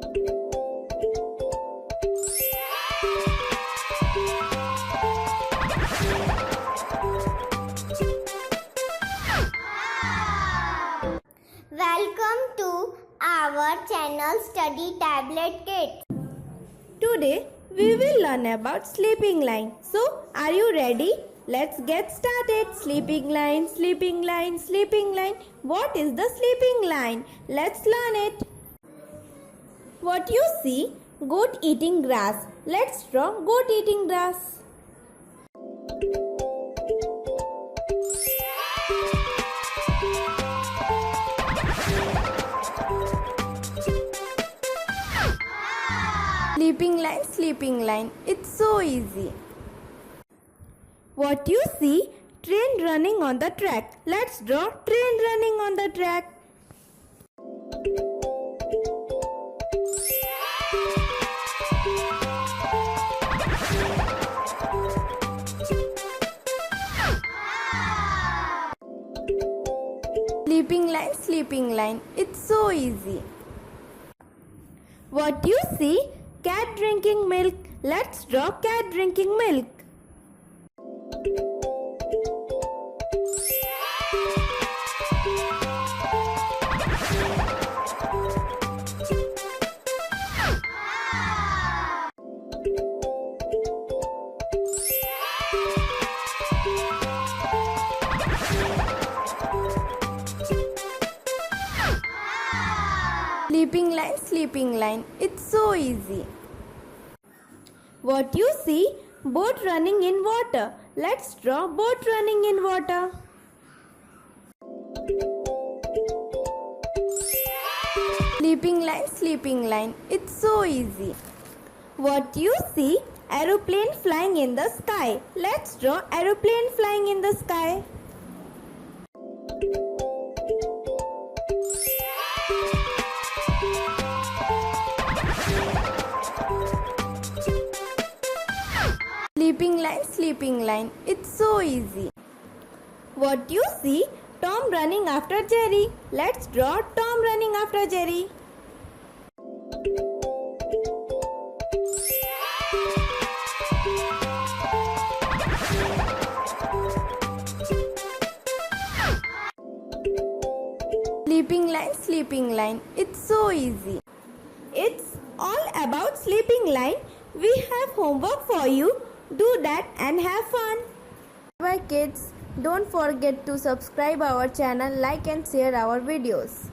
Welcome to our channel Study Tablet Kidz. Today we will learn about sleeping line. So, are you ready? Let's get started. Sleeping line, sleeping line, sleeping line. What is the sleeping line? Let's learn it. What you see? Goat eating grass. Let's draw goat eating grass. Sleeping line. It's so easy. What you see? Train running on the track. Let's draw train running on the track. Sleeping line. It's so easy. What you see? Cat drinking milk. Let's draw cat drinking milk. Sleeping line. It's so easy. What you see? Boat running in water. Let's draw boat running in water. Sleeping line. It's so easy. What you see? Aeroplane flying in the sky. Let's draw aeroplane flying in the sky. Sleeping line. It's so easy. What you see? Tom running after Jerry. Let's draw Tom running after Jerry. Sleeping line. It's so easy. It's all about sleeping line. We have homework for you. Do that and have fun. Bye kids. Don't forget to subscribe our channel, like and share our videos.